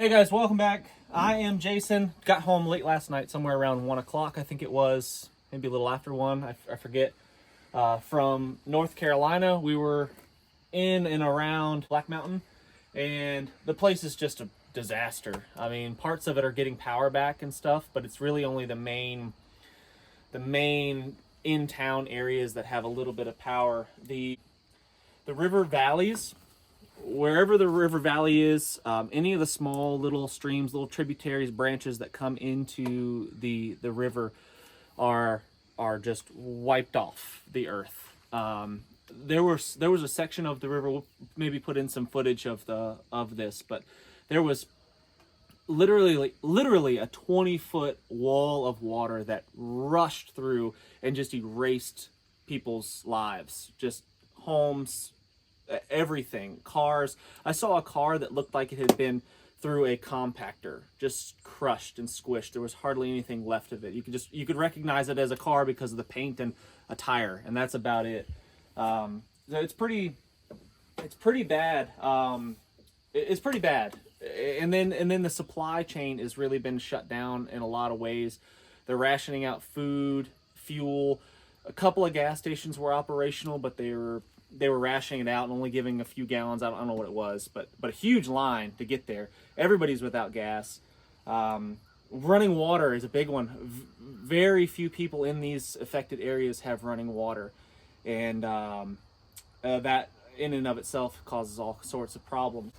Hey guys, welcome back. I am Jason. Got home late last night, somewhere around 1 o'clock. I think it was, maybe a little after 1, I forget. From North Carolina. We were in and around Black Mountain, and the place is just a disaster. I mean, parts of it are getting power back and stuff, but it's really only the main in-town areas that have a little bit of power. The river valleys, wherever the river valley is, any of the small little streams, little tributaries, branches that come into the river are just wiped off the earth. There was a section of the river, we'll maybe put in some footage of this, but there was literally a 20-foot wall of water that rushed through and just erased people's lives, just homes, everything, cars. I saw a car that looked like it had been through a compactor, just crushed and squished. There was hardly anything left of it. You could recognize it as a car because of the paint and a tire, and that's about it. It's pretty bad. It's pretty bad. And then the supply chain has really been shut down in a lot of ways. They're rationing out food, fuel. A couple of gas stations were operational, but they were rationing it out and only giving a few gallons. I don't know what it was, but a huge line to get there. Everybody's without gas. Running water is a big one. Very few people in these affected areas have running water, and that in and of itself causes all sorts of problems.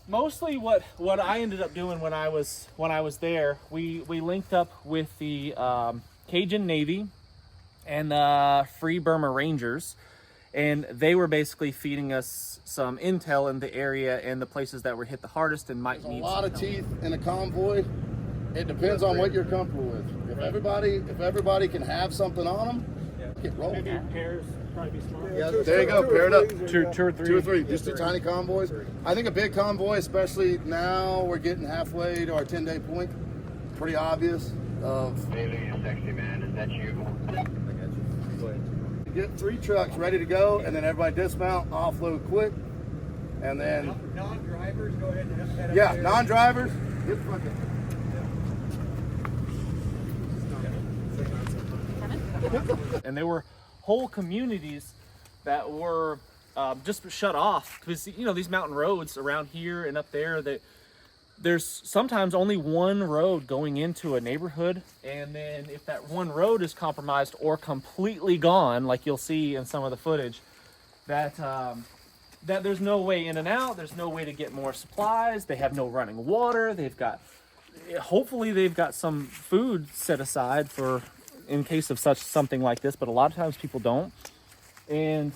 Mostly what I ended up doing when I was there, we linked up with the Cajun Navy and the Free Burma Rangers, and they were basically feeding us some intel in the area and the places that were hit the hardest and might need a lot of teeth in a convoy. It depends on what you're comfortable with. If everybody can have something on them, get rolling. Maybe pairs probably be smart. Yeah, there you go. Pair it up. Two or three. Just two tiny convoys. I think a big convoy, especially now we're getting halfway to our 10-day point. Pretty obvious. Bailey, sexy man, is that you? Get 3 trucks ready to go, and then everybody dismount, offload quick, and then non-drivers go ahead and head up. Yeah, non-drivers. Get fucking. And there were whole communities that were just shut off because these mountain roads around here and up there, that there's sometimes only one road going into a neighborhood, and then if that one road is compromised or completely gone, like you'll see in some of the footage, that there's no way in and out, there's no way to get more supplies, they have no running water, hopefully they've got some food set aside for in case of something like this, but a lot of times people don't. And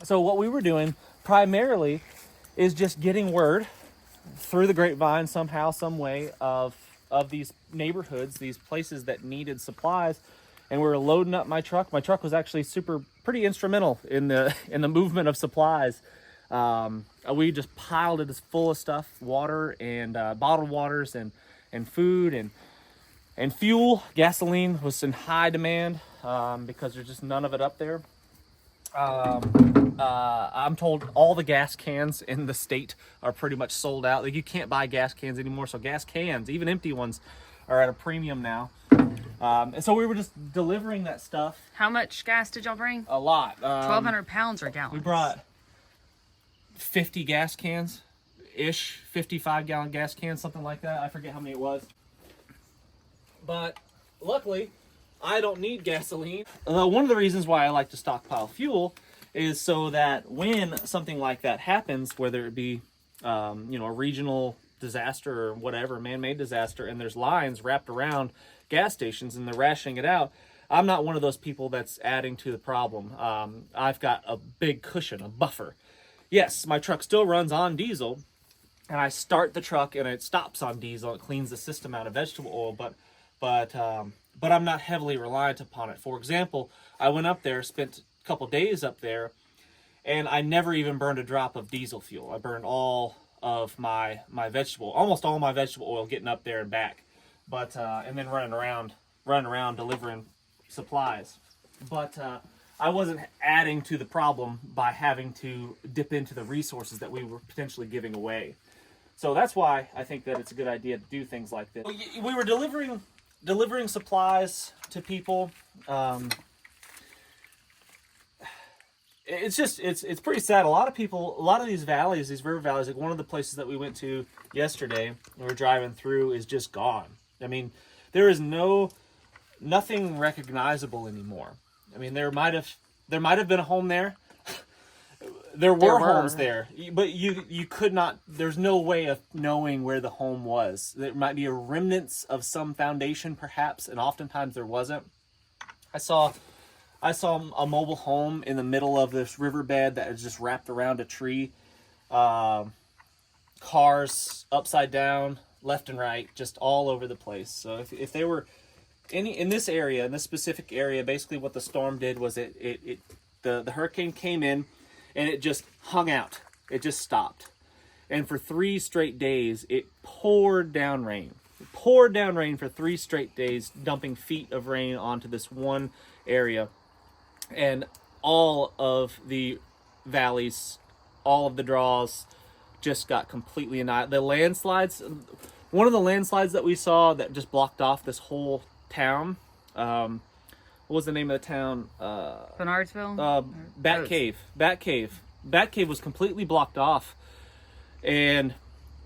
so what we were doing primarily is just getting word through the grapevine somehow, some way of these neighborhoods, these places that needed supplies, and we were loading up my truck. My truck was actually pretty instrumental in the movement of supplies. We just piled it as full of stuff, water and bottled waters and food and fuel. Gasoline was in high demand because there's just none of it up there. I'm told all the gas cans in the state are pretty much sold out. Like, you can't buy gas cans anymore, so gas cans, even empty ones, are at a premium now. And so we were just delivering that stuff. How much gas did y'all bring? A lot. 1,200 pounds or gallons? We brought 50 gas cans ish, 55-gallon gas cans, something like that. I forget how many it was. But luckily, I don't need gasoline. One of the reasons why I like to stockpile fuel is so that when something like that happens, whether it be a regional disaster or whatever, man-made disaster, and there's lines wrapped around gas stations and they're rationing it out, I'm not one of those people that's adding to the problem. I've got a big cushion, a buffer. Yes, my truck still runs on diesel, and I start the truck and it stops on diesel. It cleans the system out of vegetable oil, but I'm not heavily reliant upon it. For example, I went up there, spent a couple days up there, and I never even burned a drop of diesel fuel. I burned all of my almost all my vegetable oil getting up there and back, but and then running around delivering supplies. But I wasn't adding to the problem by having to dip into the resources that we were potentially giving away. So that's why I think that it's a good idea to do things like this. We were delivering supplies to people. It's pretty sad. A lot of these valleys, these river valleys, like one of the places that we went to yesterday, we were driving through, is just gone. I mean, there is nothing recognizable anymore. I mean, there might have been a home there. There were homes there, but you could not. There's no way of knowing where the home was. There might be a remnants of some foundation, perhaps, and oftentimes there wasn't. I saw a mobile home in the middle of this riverbed that is just wrapped around a tree. Cars upside down, left and right, just all over the place. So if they were in this area, in this specific area, basically what the storm did was the hurricane came in and it just hung out. It just stopped. And for 3 straight days, it poured down rain. It poured down rain for 3 straight days, dumping feet of rain onto this one area. And all of the valleys, all of the draws just got completely annihilated. The landslides, one of the landslides that we saw that just blocked off this whole town, what was the name of the town? Bernardsville? Bat Cave. Bat Cave was completely blocked off, and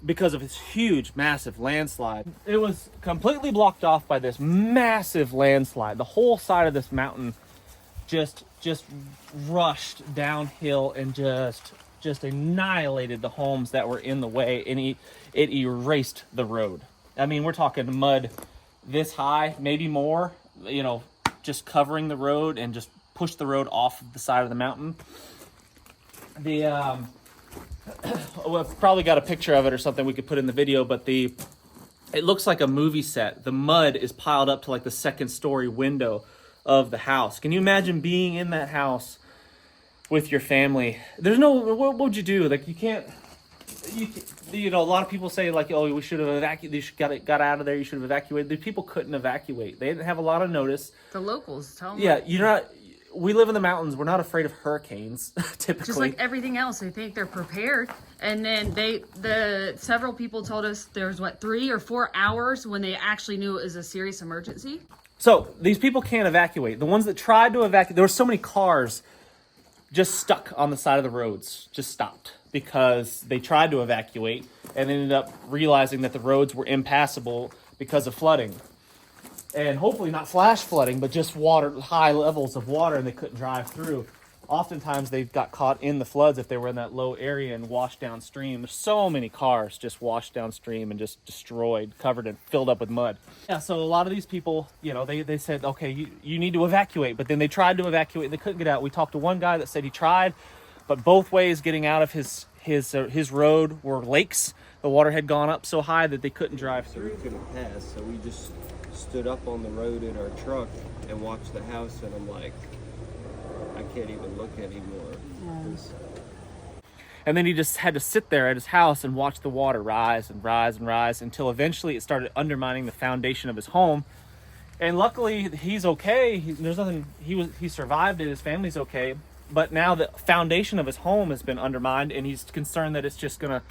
because of this huge, massive landslide. It was completely blocked off by this massive landslide. The whole side of this mountain just rushed downhill and just annihilated the homes that were in the way, and it erased the road. I mean, we're talking mud this high, maybe more, just covering the road and just pushed the road off the side of the mountain. I've probably got a picture of it or something we could put in the video, but it looks like a movie set. The mud is piled up to like the 2nd story window of the house. Can you imagine being in that house with your family? What would you do? Like, a lot of people say like, oh, we should have evacuated. You should got out of there. You should have evacuated. The people couldn't evacuate. They didn't have a lot of notice. The locals tell them. Yeah, we live in the mountains. We're not afraid of hurricanes, typically. Just like everything else, they think they're prepared. And then several people told us there was 3 or 4 hours when they actually knew it was a serious emergency. So these people can't evacuate. The ones that tried to evacuate, there were so many cars just stuck on the side of the roads, just stopped because they tried to evacuate and ended up realizing that the roads were impassable because of flooding. And hopefully not flash flooding, but just high levels of water, and they couldn't drive through. Oftentimes they got caught in the floods if they were in that low area and washed downstream. There's so many cars just washed downstream and just destroyed, covered and filled up with mud. Yeah, so a lot of these people, they said, okay, you need to evacuate, but then they tried to evacuate and they couldn't get out. We talked to one guy that said he tried, but both ways getting out of his road were lakes. The water had gone up so high that they couldn't drive through. We couldn't pass, so we just stood up on the road in our truck and watched the house, and I'm like, I can't even look anymore. And then he just had to sit there at his house and watch the water rise and rise and rise until eventually it started undermining the foundation of his home. And luckily he's okay. There's nothing. He survived it. His family's okay. But now the foundation of his home has been undermined, and he's concerned that it's just gonna.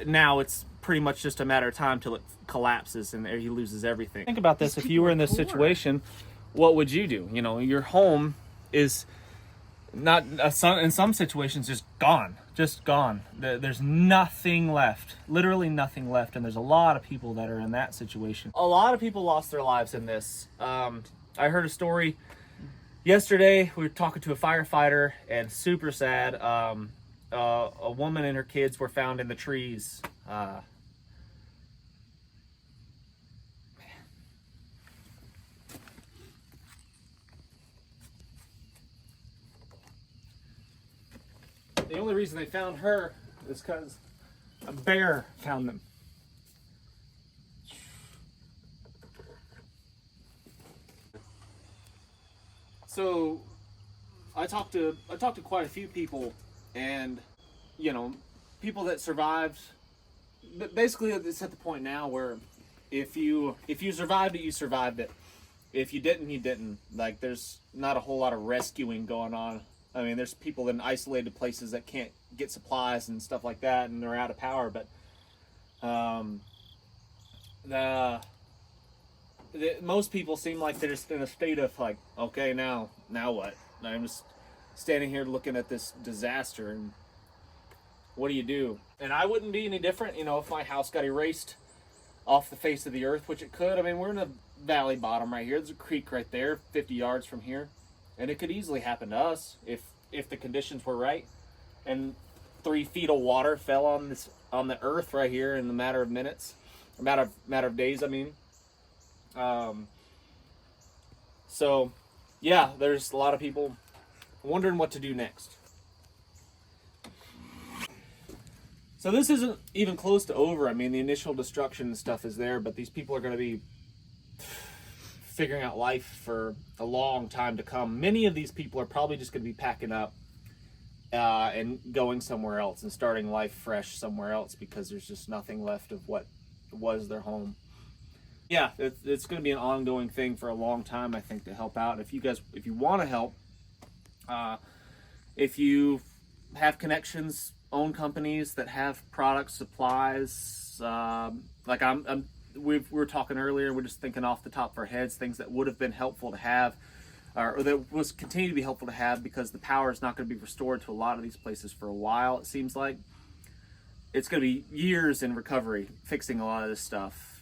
Now it's pretty much just a matter of time till it collapses and he loses everything. Think about this: if you were in this situation, what would you do? Your home is not in some situations just gone. There's nothing left, literally nothing left, and there's a lot of people that are in that situation. A lot of people lost their lives in this. I heard a story yesterday. We were talking to a firefighter, and super sad. A woman and her kids were found in the trees. The only reason they found her is because a bear found them. So I talked to quite a few people, and people that survived. But basically, it's at the point now where if you survived it, you survived it. If you didn't, you didn't. Like, there's not a whole lot of rescuing going on. I mean, there's people in isolated places that can't get supplies and stuff like that, and they're out of power. But Most people seem like they're just in a state of like, okay, now what? I'm just standing here looking at this disaster, and what do you do? And I wouldn't be any different, you know, if my house got erased off the face of the earth, which it could. I mean, we're in a valley bottom right here. There's a creek right there, 50 yards from here, and it could easily happen to us if the conditions were right, and 3 feet of water fell on the earth right here in the matter of minutes, matter of days. I mean, so yeah, there's a lot of people wondering what to do next. So this isn't even close to over. I mean, the initial destruction and stuff is there, but these people are going to be figuring out life for a long time to come. Many of these people are probably just going to be packing up and going somewhere else and starting life fresh somewhere else, because there's just nothing left of what was their home. Yeah, it's going to be an ongoing thing for a long time, I think, to help out. If you want to help, if you have connections, own companies that have products, supplies, like we were talking earlier, we're just thinking off the top of our heads, things that would have been helpful to have, or that was continue to be helpful to have, because the power is not going to be restored to a lot of these places for a while. It seems like it's going to be years in recovery, fixing a lot of this stuff.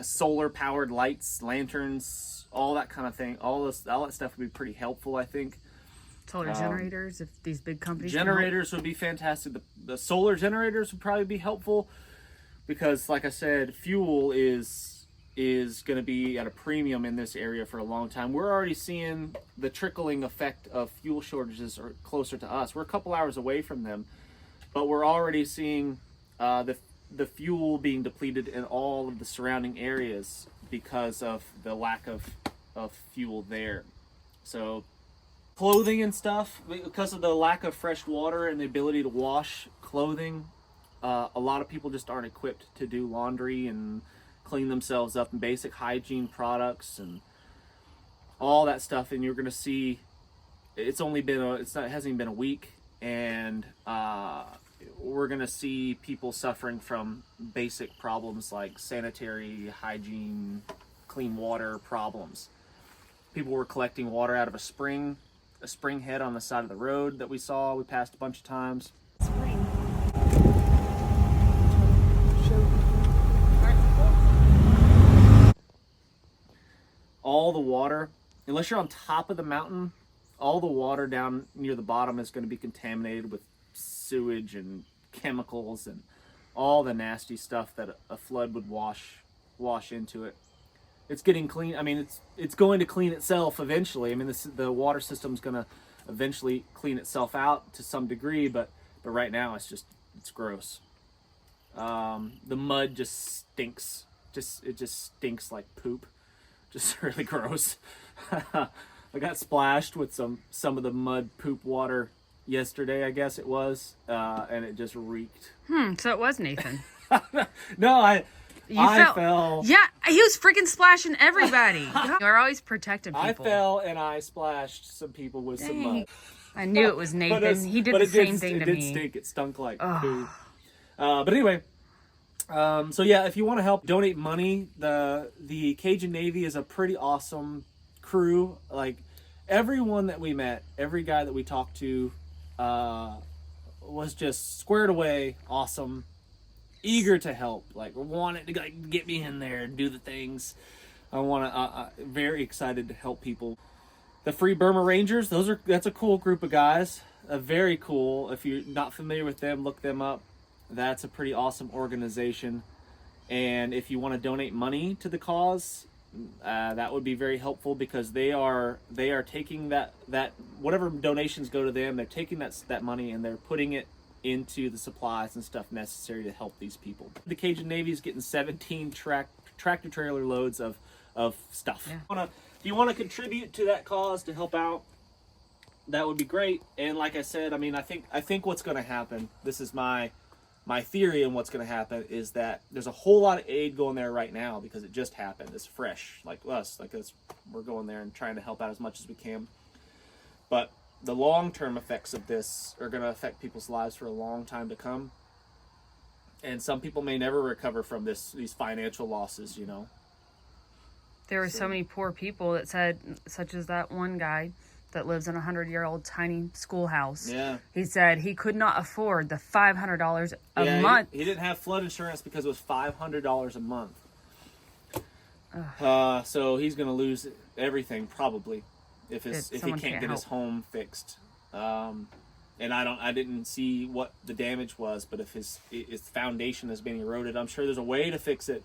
Solar powered lights, lanterns, all that kind of thing, all that stuff would be pretty helpful, I think. Solar generators, if these big companies generators would be fantastic. The solar generators would probably be helpful, because like I said, fuel is going to be at a premium in this area for a long time. We're already seeing the trickling effect of fuel shortages are closer to us. We're a couple hours away from them, but we're already seeing the fuel being depleted in all of the surrounding areas because of the lack of fuel there. So clothing and stuff, because of the lack of fresh water and the ability to wash clothing, a lot of people just aren't equipped to do laundry and clean themselves up, and basic hygiene products and all that stuff. And you're going to see it hasn't even been a week, and we're going to see people suffering from basic problems like sanitary, hygiene, clean water problems. People were collecting water out of a spring head on the side of the road that we passed a bunch of times. All the water, unless you're on top of the mountain, all the water down near the bottom is going to be contaminated with sewage and chemicals and all the nasty stuff that a flood would wash into it. It's getting clean. I mean, it's going to clean itself eventually. I mean, the water system's going to eventually clean itself out to some degree, but right now it's gross. The mud just stinks. It just stinks like poop. Just really gross. I got splashed with some of the mud poop water yesterday, I guess it was, and it just reeked. So it was Nathan. No, I fell. Yeah, he was freaking splashing everybody. You're always protecting people. I fell and I splashed some people with some mud. I knew it was Nathan. He did the same thing to me. It did stink. It stunk like poo. But anyway, so yeah, if you want to help donate money, the Cajun Navy is a pretty awesome crew. Like, everyone that we met, every guy that we talked to, was just squared away, awesome, eager to help, like wanted to get me in there and do the things. Very excited to help people. The Free Burma Rangers, that's a cool group of guys. Very cool. If you're not familiar with them, look them up. That's a pretty awesome organization. And if you want to donate money to the cause, that would be very helpful, because they are taking that whatever donations go to them, they're taking that money and they're putting it into the supplies and stuff necessary to help these people. The Cajun Navy is getting 17 tractor trailer loads of stuff. Yeah. If you want to contribute to that cause to help out, that would be great. And like I said, I mean, I think what's going to happen, this is my theory on what's going to happen, is that there's a whole lot of aid going there right now because it just happened. It's fresh, like us, we're going there and trying to help out as much as we can. But the long-term effects of this are going to affect people's lives for a long time to come. And some people may never recover from these financial losses, you know. There were so many poor people that said, such as that one guy that lives in a 100-year-old tiny schoolhouse. Yeah. He said he could not afford the $500 a month. He didn't have flood insurance because it was $500 a month. So he's going to lose everything probably if he can't get his home fixed. And I didn't see what the damage was, but if his foundation has been eroded, I'm sure there's a way to fix it.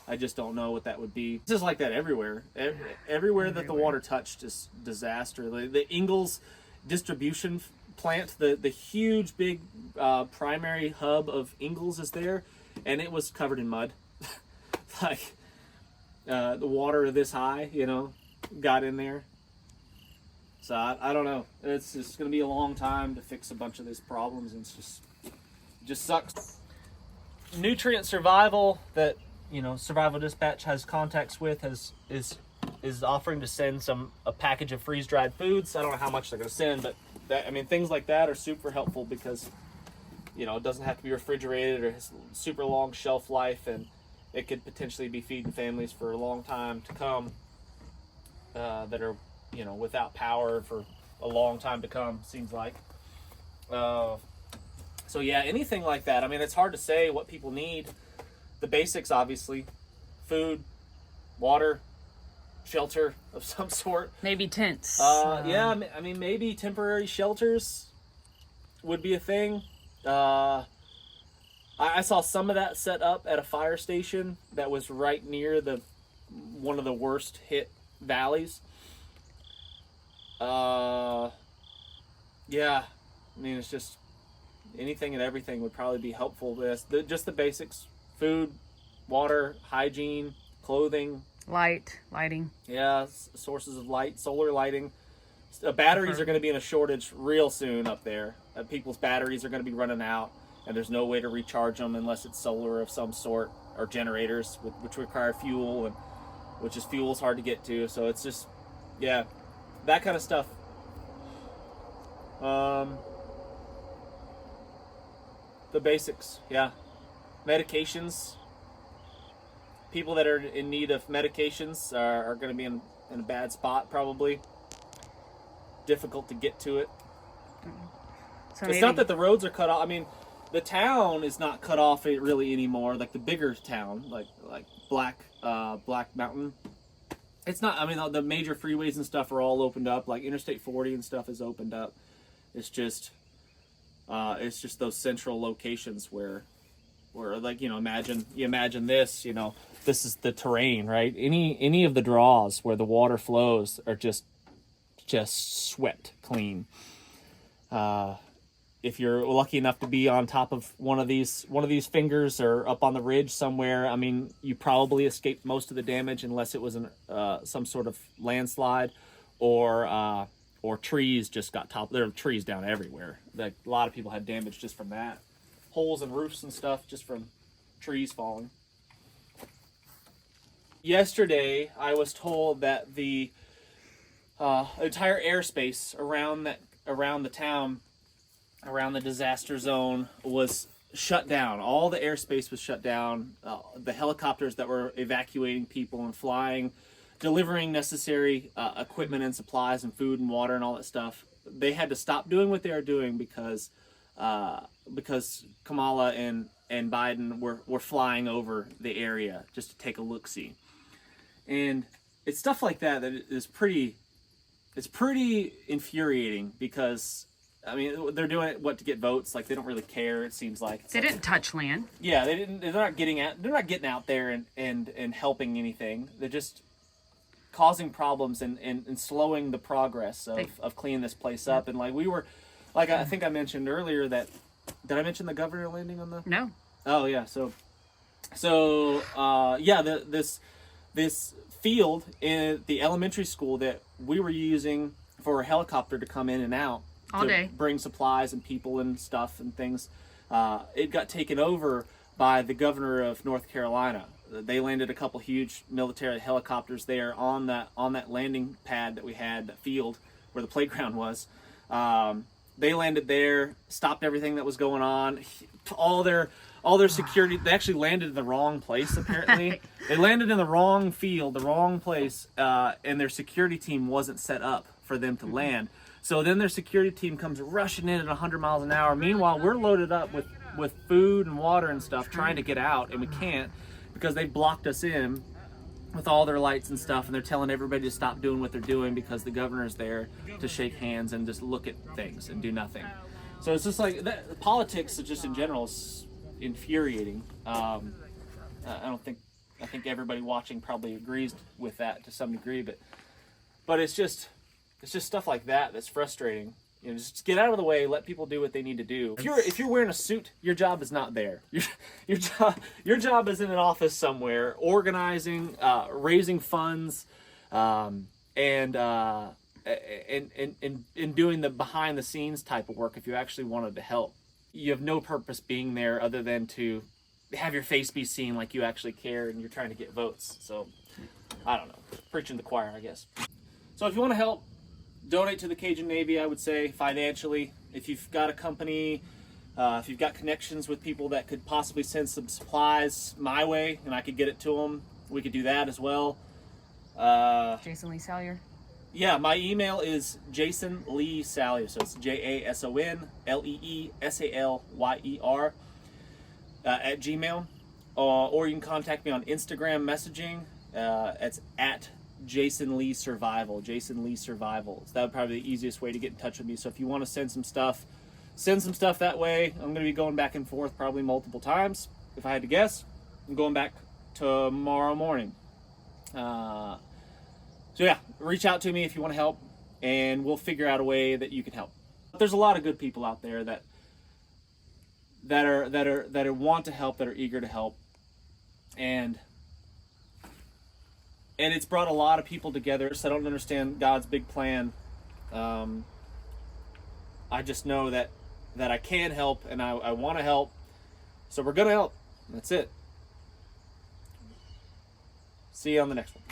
I just don't know what that would be. It's just like that everywhere. Everywhere that the water touched is disaster. The Ingalls distribution plant, the huge big primary hub of Ingalls is there, and it was covered in mud. Like the water this high, you know, got in there. So I don't know. It's just going to be a long time to fix a bunch of these problems, and it just sucks. Nutrient survival that, you know, Survival Dispatch has contacts with is offering to send a package of freeze-dried foods. I don't know how much they're going to send, but things like that are super helpful because, you know, it doesn't have to be refrigerated or has super long shelf life, and it could potentially be feeding families for a long time to come that are, you know, without power for a long time to come, seems like. So yeah, anything like that. I mean, it's hard to say what people need. The basics, obviously: food, water, shelter of some sort. Maybe tents. Yeah, I mean, maybe temporary shelters would be a thing. I saw some of that set up at a fire station that was right near one of the worst hit valleys. Yeah, I mean, it's just anything and everything would probably be helpful. Just the basics: food, water, hygiene, clothing, Lighting. Yeah, sources of light, solar lighting. Batteries are going to be in a shortage real soon up there. People's batteries are going to be running out, and there's no way to recharge them unless it's solar of some sort, or generators, which require fuel, and which is fuel's hard to get to. So it's just, yeah, that kind of stuff. The basics, yeah. Medications. People that are in need of medications are going to be in a bad spot, probably. Difficult to get to it. So It's not that the roads are cut off. I mean, the town is not cut off really anymore. Like the bigger town, like Black Mountain. It's not. I mean, the major freeways and stuff are all opened up. Like Interstate 40 and stuff is opened up. It's just those central locations where like, you know, imagine this. You know, this is the terrain, right? Any of the draws where the water flows are just swept clean. If you're lucky enough to be on top of one of these fingers or up on the ridge somewhere, I mean, you probably escaped most of the damage unless it was some sort of landslide or trees just got toppled. There are trees down everywhere. Like, a lot of people had damage just from that. Holes in roofs and stuff just from trees falling. Yesterday, I was told that the entire airspace around the town, around the disaster zone, was shut down. All the airspace was shut down. The helicopters that were evacuating people and flying, delivering necessary equipment and supplies and food and water and all that stuff, they had to stop doing what they are doing because Kamala and Biden were flying over the area just to take a look-see. And it's stuff like that is pretty infuriating because, I mean, they're doing it to get votes. Like, they don't really care, it seems like. They didn't touch land. Yeah, they're not getting out there and helping anything. They're just causing problems and slowing the progress of cleaning this place up. And I think I mentioned earlier that, did I mention the governor landing on the? No. Oh yeah, this field in the elementary school that we were using for a helicopter to come in and out all day, bring supplies and people and stuff and things, it got taken over by the governor of North Carolina. They landed a couple huge military helicopters there on that landing pad that we had, that field where the playground was. They landed there, stopped everything that was going on. All their all their security, they actually landed in the wrong place apparently. They landed in the wrong field, the wrong place, and their security team wasn't set up for them to land. So then their security team comes rushing in at 100 miles an hour. Meanwhile, we're loaded up with food and water and stuff trying to get out, and we can't because they blocked us in with all their lights and stuff, and they're telling everybody to stop doing what they're doing because the governor's there to shake hands and just look at things and do nothing. So it's just like that, politics just in general is infuriating. I think everybody watching probably agrees with that to some degree, but it's just stuff like that that's frustrating. You know, just get out of the way, let people do what they need to do. If you're wearing a suit, your job is not there. Your job is in an office somewhere, organizing, raising funds, and doing the behind the scenes type of work. If you actually wanted to help, you have no purpose being there other than to have your face be seen like you actually care and you're trying to get votes. So I don't know, preaching to the choir, I guess. So if you want to help, donate to the Cajun Navy, I would say, financially. If you've got a company, if you've got connections with people that could possibly send some supplies my way and I could get it to them, we could do that as well. Jason Lee Salyer. Yeah, my email is Jason Lee Salyer, so it's JasonLeeSalyer at Gmail, or you can contact me on Instagram messaging. It's at Jason Lee Survival. Jason Lee Survival. So that would probably be the easiest way to get in touch with me. So if you want to send some stuff that way. I'm going to be going back and forth probably multiple times. If I had to guess, I'm going back tomorrow morning. So yeah, reach out to me if you want to help, and we'll figure out a way that you can help. There's a lot of good people out there that want to help, that are eager to help, and it's brought a lot of people together. So I don't understand God's big plan. I just know that I can help, and I want to help. So we're gonna help. That's it. See you on the next one.